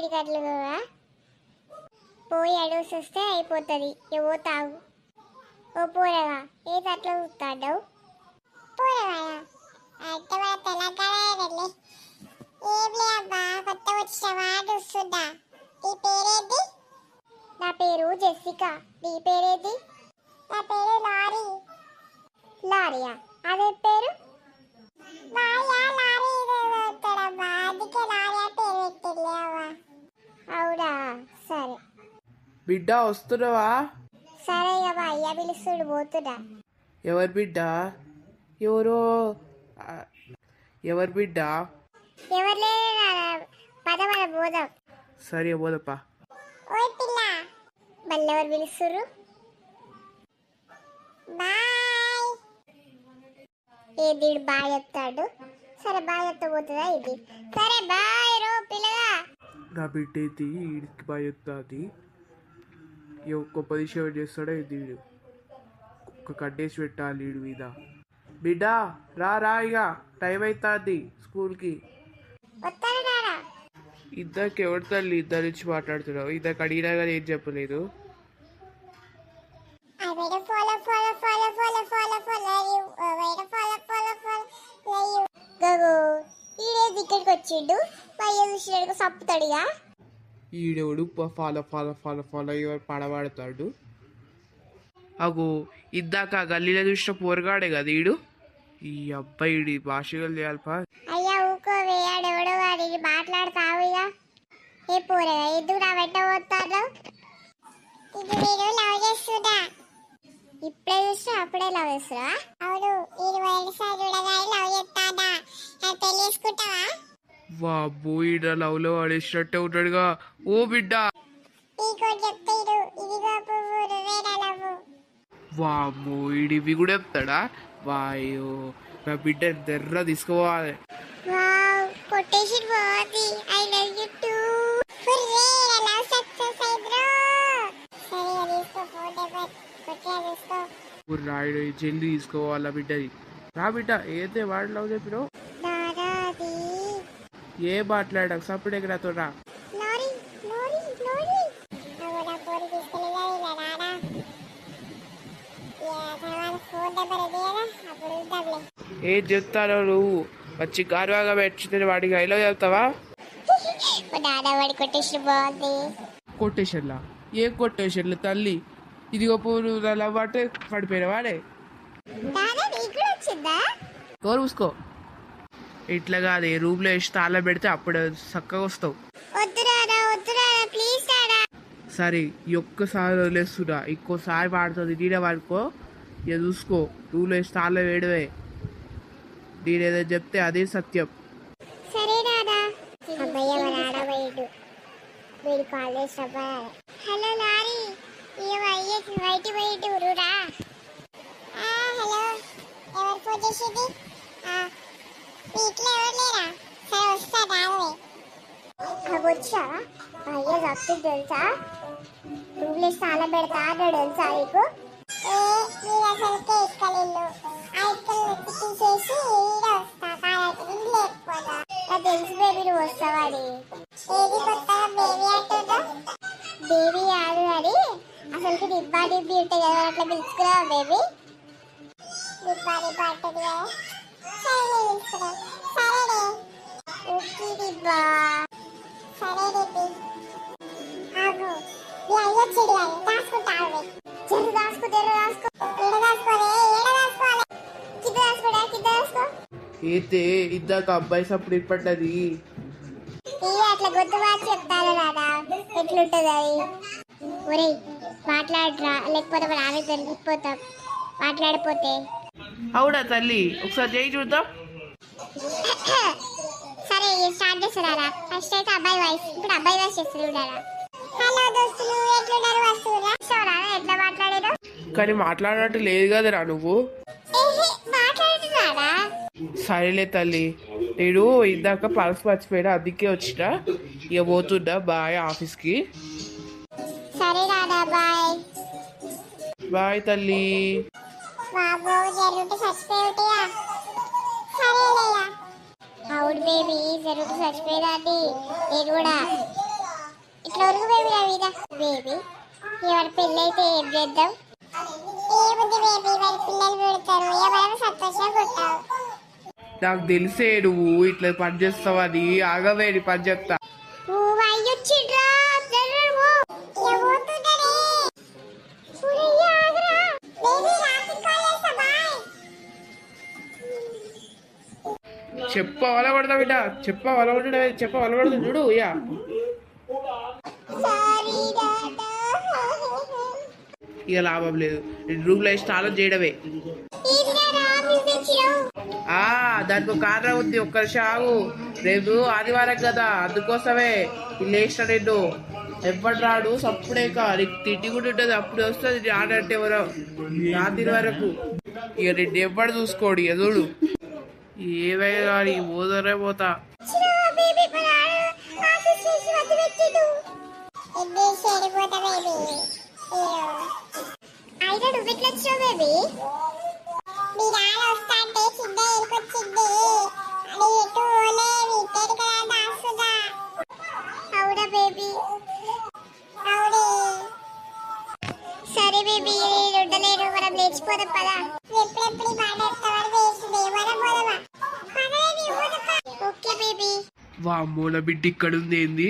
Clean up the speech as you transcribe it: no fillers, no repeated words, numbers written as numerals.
ఇంటికి అట్లు పోయి అడుగుసి వస్తే అయిపోతుంది. ఏవో తాగు. ఓ పోరగా ఏది అట్లా చూస్తాడు? పోరగా తెలంగాణ ఏం లేబ్బా, కొత్త వచ్చినవా చూస్తుందా? నీ పేరేంటి? నా పేరు జెసికా. నీ పేరేంటి? నా పేరు లారీ. లారీయా? అదే పేరు అవునా? సరే బిడ్డ వస్తున్నావా? సరే ఇక మా అయ్య పిలుస్తుడు, పోతున్నా. ఎవరు బిడ్డ? ఎవరో ఎవరు బిడ్డ? ఎవరు లేదు, పద మన పోదాం. సరే పోదప్పా. ఓయ్ పిల్ల, మళ్ళీ ఎవరు పిలుస్తుర్రు? బాయ్. ఏది బాయ్ చెప్తాడు? సరే బాయ్ చెప్తా ఇది. సరే బాయ్ రో పిల్లగా. నా బిడ్డ అయితే వీడికి బాగా చెప్తుంది. గొప్ప దిశ చేస్తాడో ఇది వీడు. ఒక కట్టేసి పెట్టాలి వీడి మీద. బిడ్డ రా రా, ఇక టైం అవుతుంది స్కూల్కి. ఇద్దరికి ఎవరి తల్లి ఇద్దరు నుంచి మాట్లాడుతున్నావు? ఇద్దరికి అడిగినా కానీ ఏం చెప్పలేదు. ఇక్కడికి వచ్చిండు, సప్పుతాడుగా. ఈడెవడు ఫాలో ఫాలో ఫాలో ఫాలో ఎవరు పడబడతాడు? అగో ఇద్దాక గల్లీలో చూసిన పోరగాడే కదా ఈడు. ఈ అబ్బాయి భాషలు చేయాలపా. అయ్యా ఊకోవే, ఆడెవడో వాడిని మాట్లాడతావు. ఇక ఏ పోరగా ఎందుకు నా వెంట పోతాడు? ఇది నేను లవ్ చేస్తున్నా. ఇప్పుడే చూసినా అప్పుడే లవ్ చేస్తున్నా? అవును, ఇది వైరసారి లవ్ చేస్తానా? పెళ్లి చేసుకుంటావా? వాబ్బో ఈడ లవ్ లో వాడేసినట్టే ఉంటాడుగా. ఓ బిడ్డ, వామ్మో ఈడు ఇవి కూడా చెప్తాడా? వాయో, నా బిడ్డ దెర్ర తీసుకోవాలి. రాయుడు జల్దీ తీసుకోవాలా బిడ్డది. రా బిడ్డ, ఏదే వాడు లవ్ చెప్పినావు? ఏ మాట్లాడాక సప్పుడే నాతో రా. ఏం చెప్తానో నువ్వు? వచ్చి గారువాగా పెట్టిన వాడికి ఐలో చెప్తావా? కొట్టేషన్లా? ఏం కొట్టేషన్లు తల్లి? ఇదిగో పూలు లవ్వాటే పడిపోయిన వాడే. కోరు చూసుకో. ఇట్లా కాదు, రూమ్ లో వేసి తాళం పెడితే అప్పుడు చక్కగా వస్తావు. సరే ఒక్కసారి వదిలేస్తున్నా, ఇంకోసారి పాడుతుంది నేనే వాడుకో. ఇక చూసుకో, రూమ్ లో వేసి తాళం వేయడమే. నేనేదో చెప్తే అదే సత్యం. హలో లారీ, బయటి రా. హలో, ఎవరు ఫోన్ చేసేది? ఇంట్లో ఎవరు లేరా? సరే వస్తా రావే. వచ్చా అయ్యా చెప్తుంది తెలుసా? రూమ్లో చాలా పెడతా అన్నాడు తెలుసా నీకు? మీరు అసలుకే ఎక్కలేదు. ఆ ఎక్కలు తీసేసి వస్తా లేకపోతా. నాకు తెలుసు బేబీ, నువ్వు వస్తావని. ఏది కొత్తగా బేబీ అంటుందా? బేబీ కాదు అని అసలుకి నిబ్బా నిబ్బి ఉంటాయి కదా, అట్లా పిలుచుకున్నావా బేబీ? నిబ్బా నిబ్బా అంటుంది కదా. సరేలే పిలుచుకున్నా. సరేలే ఓకే నిబ్బా. సరే బేబీ. ఆగు, నీ అయ్యొచ్చేది కానీ దాచుకుంటా. జర్రు దాచుకో, జర్రు దాచుకో. ఏడ దాచుకోలే, ఏడ దాచుకోవాలి? కింద దాచుకోడా, కింద దాచుకో. అయితే ఇద్దాక అబ్బాయి సప్పుడు ఇప్పటిది. అట్లా గొంతు మార్చి చెప్తాను రాదా ఎట్లుంటది అది. ఒరేయ్ మాట్లాడరా, లేకపోతే మన ఆమె దొరికిపోతాం మాట్లాడిపోతే. అవునా తల్లి, ఒకసారి చేయి చూద్దాం. సరే స్టార్ట్ చేస్తున్నారా? ఫస్ట్ అయితే అబ్బాయి వాయిస్, ఇప్పుడు అబ్బాయి వాయిస్ చేస్తున్నారా? హలో దోస్తులు, ఎట్లున్నారు? వస్తువురా ఎట్లా మాట్లాడారు? కానీ మాట్లాడినట్టు లేదు కదరా నువ్వు. మాట్లాడుతున్నారా? సరేలే తల్లి, నేను ఇందాక పర్స్ మర్చిపోయినా, అందుకే వచ్చిన. ఇక పోతున్నా, బాయ్ ఆఫీస్కి. సరే రాదా, బాయ్. బాయ్ తల్లి. అవును బేబీ, జరుగుతూ చచ్చిపోయేదాన్ని నేను కూడా. నొరుగు బేబీ నా మీద. బేబీ ఎవరి పెళ్ళి అయితే ఏం చేద్దాం? ఏముంది బేబీ, వారి పిల్లలు పెడతారు, ఎవరైనా సంతోషంగా ఉంటావు. నాకు తెలిసే నువ్వు ఇట్లా పని చేస్తావని. ఆగవేడి పని చెప్తా. అయ్యొచ్చిండ్రా చెప్ప వలబడతా బిడ్డ, చెప్ప వలబడుతుంది చూడు. యా ఇక లాభం లేదు, రూమ్లో స్నానం చేయడమే. దానికి ఒక కారణం ఉంది, ఒక్క షాగు. రేపు ఆదివారం కదా, అందుకోసమే లేచిన నేను. ఎప్పటి రాడు సప్పుడే నీకు తిండి కూడా ఉంటుంది, అప్పుడు వస్తుంది రానంటే ఎవరో రాత్రి వరకు. ఇక నేను ఎవ్వడు చూసుకోడు. ఇక చూడు ఏవైనా కానీ పోదరే పోతా. సరే బేబీ, ఉండలేరు, మనం లేచిపోదాం పదా. Okay baby. వామ్మో నా బిడ్డ ఇక్కడ ఉంది ఏంది?